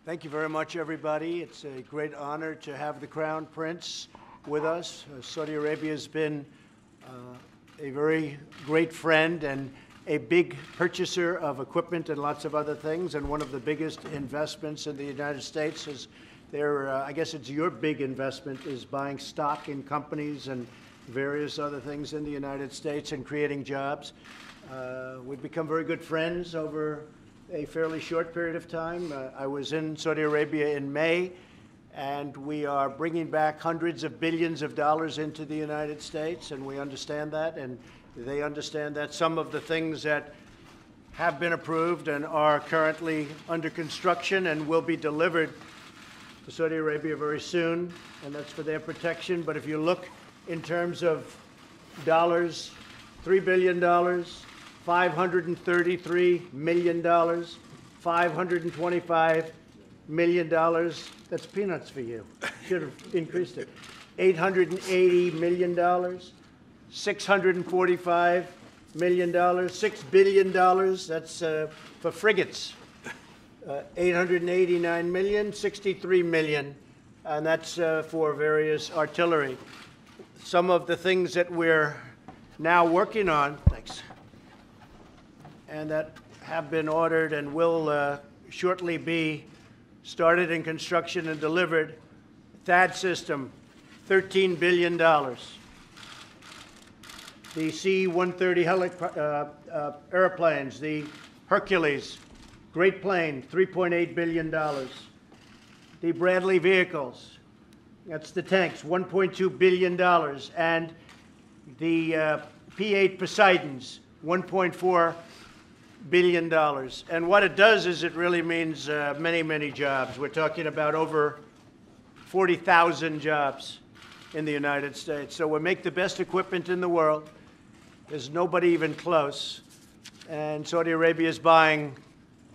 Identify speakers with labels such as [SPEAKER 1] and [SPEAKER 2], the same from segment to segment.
[SPEAKER 1] Thank you very much, everybody. It's a great honor to have the Crown Prince with us. Saudi Arabia has been a very great friend and a big purchaser of equipment and lots of other things, and one of the biggest investments in the United States is I guess it's your big investment, is buying stock in companies and various other things in the United States and creating jobs. We've become very good friends over a fairly short period of time. I was in Saudi Arabia in May, and we are bringing back hundreds of billions of dollars into the United States, and we understand that, and they understand that. Some of the things that have been approved and are currently under construction and will be delivered to Saudi Arabia very soon, and that's for their protection. But if you look in terms of dollars, $3 billion, $533 million, $525 million. That's peanuts for you. Should have increased it. $880 million, $645 million, $6 billion. That's for frigates. $889 million, $63 million, and that's for various artillery. Some of the things that we're now working on, thanks, and that have been ordered and will shortly be started in construction and delivered. THAAD system, $13 billion. The C-130 airplanes, the Hercules, great plane, $3.8 billion. The Bradley vehicles, that's the tanks, $1.2 billion. And the P-8 Poseidons, $1.4 billion. And what it does is it really means many, many jobs. We're talking about over 40,000 jobs in the United States. So we make the best equipment in the world. There's nobody even close. And Saudi Arabia is buying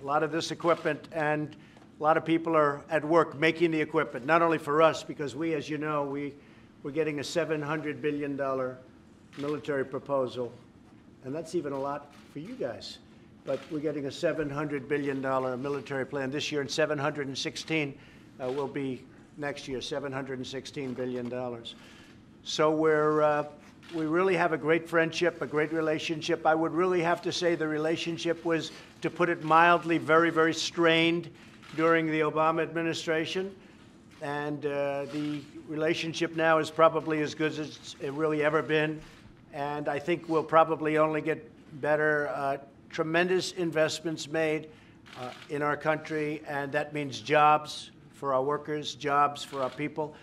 [SPEAKER 1] a lot of this equipment, and a lot of people are at work making the equipment, not only for us, because we, as you know, we're getting a $700 billion military proposal, and that's even a lot for you guys. But we're getting a $700 billion military plan this year, and 716 will be next year, $716 billion. So we really have a great friendship, a great relationship. I would really have to say the relationship was, to put it mildly, very, very strained during the Obama administration. And the relationship now is probably as good as it's really ever been. And I think we'll probably only get better. Tremendous investments made in our country, and that means jobs for our workers, jobs for our people.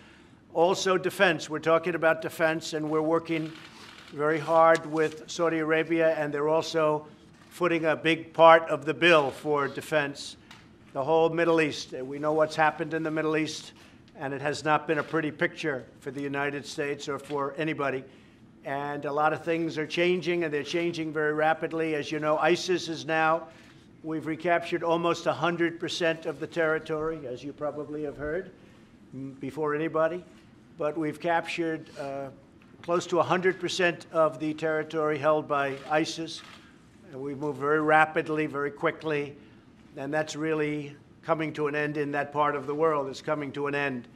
[SPEAKER 1] Also defense. We're talking about defense, and we're working very hard with Saudi Arabia, and they're also footing a big part of the bill for defense. The whole Middle East. We know what's happened in the Middle East, and it has not been a pretty picture for the United States or for anybody. And a lot of things are changing, and they're changing very rapidly. As you know, ISIS is now, we've recaptured almost 100% of the territory, as you probably have heard, before anybody. But we've captured close to 100% of the territory held by ISIS. And we've moved very rapidly, very quickly, and that's really coming to an end in that part of the world. It's coming to an end.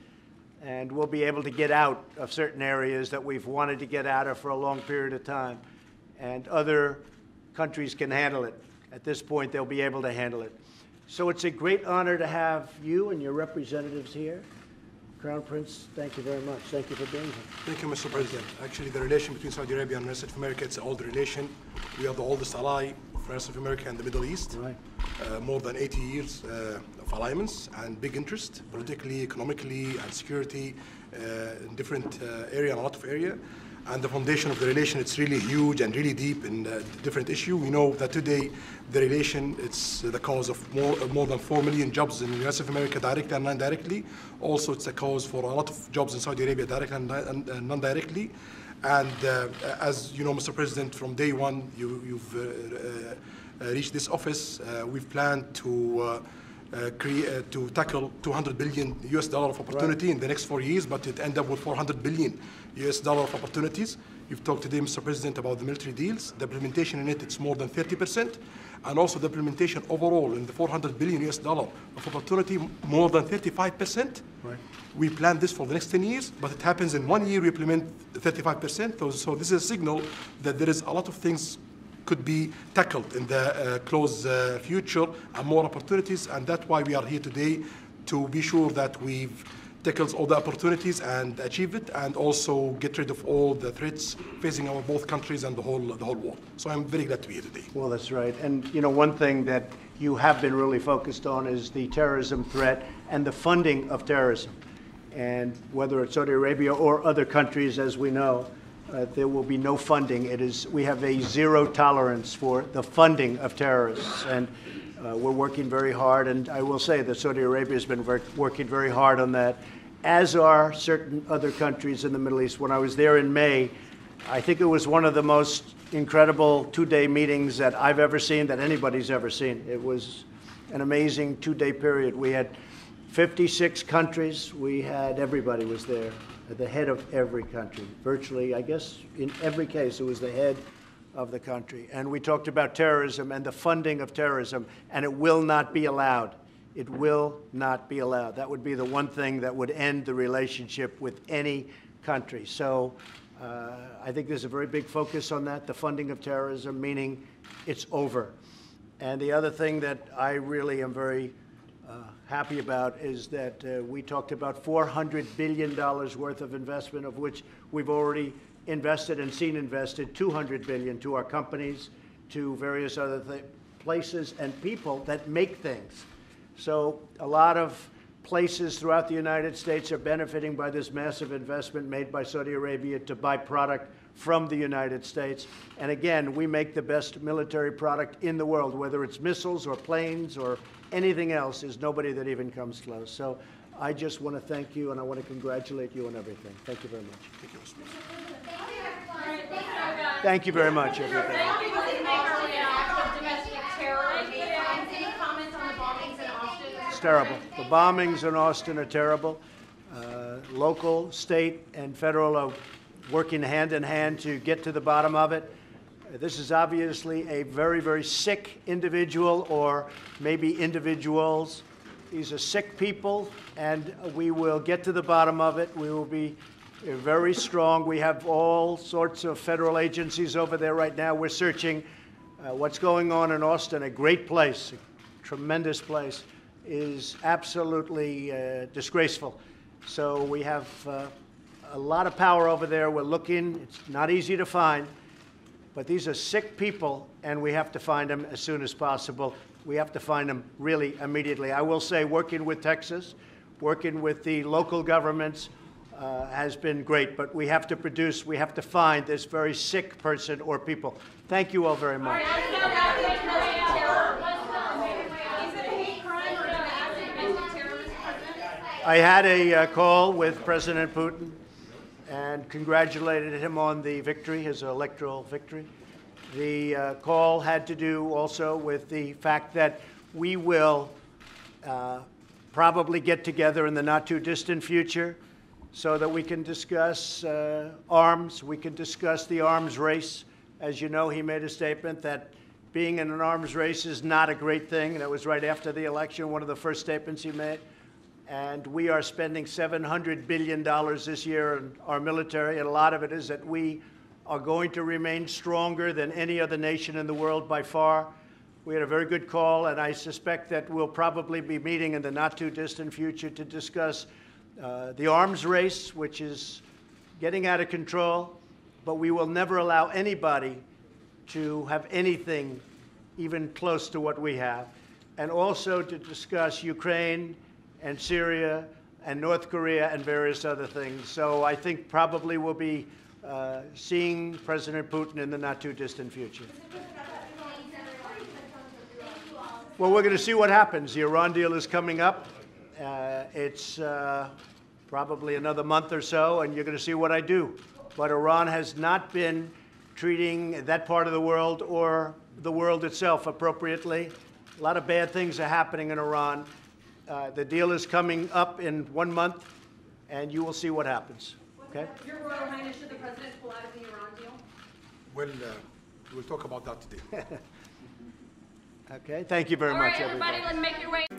[SPEAKER 1] And we'll be able to get out of certain areas that we've wanted to get out of for a long period of time. And other countries can handle it. At this point, they'll be able to handle it. So it's a great honor to have you and your representatives here. Crown Prince, thank you very much. Thank you for being here.
[SPEAKER 2] Thank you, Mr. President. Actually, the relation between Saudi Arabia and the rest of America, it's an old relation. We are the oldest ally for the rest of America and the Middle East.
[SPEAKER 1] Right.
[SPEAKER 2] More than 80 years of alliance and big interest, politically, economically, and security in different area, and a lot of area. And the foundation of the relation, it's really huge and really deep in different issue. We know that today the relation, it's the cause of more than 4 million jobs in the US of America, directly and non-directly. Also, it's a cause for a lot of jobs in Saudi Arabia, directly and non-directly. And as you know, Mr. President, from day one, you've reached this office. We've planned to to tackle $200 billion of opportunity in the next 4 years, but it ended up with $400 billion of opportunities. You've talked today, Mr. President, about the military deals. The implementation in it's more than 30%, and also the implementation overall in the $400 billion of opportunity, more than 35%.
[SPEAKER 1] Right.
[SPEAKER 2] We planned this for the next 10 years, but it happens in 1 year we implement 35%. So this is a signal that there is a lot of things could be tackled in the close future and more opportunities, and that's why we are here today, to be sure that we've tackled all the opportunities and achieve it, and also get rid of all the threats facing our both countries and the whole world. So I'm very glad to be here today.
[SPEAKER 1] Well, that's right. And you know, one thing that you have been really focused on is the terrorism threat and the funding of terrorism. And whether it's Saudi Arabia or other countries, as we know, there will be no funding. We have a zero tolerance for the funding of terrorists, and we're working very hard. And I will say that Saudi Arabia has been working very hard on that, as are certain other countries in the Middle East. When I was there in May, I think it was one of the most incredible two-day meetings that I've ever seen, that anybody's ever seen. It was an amazing two-day period. We had 56 countries. We had, everybody was there. The head of every country, virtually, I guess, in every case, it was the head of the country. And we talked about terrorism and the funding of terrorism, and it will not be allowed. It will not be allowed. That would be the one thing that would end the relationship with any country. So I think there's a very big focus on that, the funding of terrorism, meaning it's over. And the other thing that I really am very happy about is that we talked about $400 billion worth of investment, of which we've already invested and seen invested $200 billion to our companies, to various other places and people that make things. So a lot of places throughout the United States are benefiting by this massive investment made by Saudi Arabia to buy product from the United States. And again, we make the best military product in the world, whether it's missiles or planes or anything else. There's nobody that even comes close. So I just want to thank you, and I want to congratulate you on everything. Thank you very much.
[SPEAKER 2] Thank you, Mr.
[SPEAKER 1] Thank you very much, everybody. It's terrible. The bombings in Austin are terrible. Local, state, and federal are working hand in hand to get to the bottom of it. This is obviously a very, very sick individual, or maybe individuals. These are sick people, and we will get to the bottom of it. We will be very strong. We have all sorts of federal agencies over there right now. We're searching. What's going on in Austin, a great place, a tremendous place, is absolutely disgraceful. So we have a lot of power over there. We're looking. It's not easy to find. But these are sick people, and we have to find them as soon as possible. We have to find them really immediately. I will say, working with Texas, working with the local governments has been great. But we have to produce, we have to find this very sick person or people. Thank you all very much. I had a call with President Putin and congratulated him on the victory, his electoral victory. The call had to do also with the fact that we will probably get together in the not-too-distant future so that we can discuss arms. We can discuss the arms race. As you know, he made a statement that being in an arms race is not a great thing. That was right after the election, one of the first statements he made. And we are spending $700 billion this year in our military, and a lot of it is that we are going to remain stronger than any other nation in the world by far. We had a very good call, and I suspect that we'll probably be meeting in the not-too-distant future to discuss the arms race, which is getting out of control, but we will never allow anybody to have anything even close to what we have, and also to discuss Ukraine and Syria and North Korea and various other things. So I think probably we'll be seeing President Putin in the not-too-distant future. Well, we're going to see what happens. The Iran deal is coming up. It's probably another month or so, and you're going to see what I do. But Iran has not been treating that part of the world or the world itself appropriately. A lot of bad things are happening in Iran. The deal is coming up in 1 month, and you will see what happens, okay?
[SPEAKER 3] Your Royal Highness, should the president pull out of the Iran deal?
[SPEAKER 2] Well, we'll talk about that today.
[SPEAKER 1] Okay, thank you very
[SPEAKER 3] All
[SPEAKER 1] much,
[SPEAKER 3] right,
[SPEAKER 1] everybody.
[SPEAKER 3] everybody, let's make your way.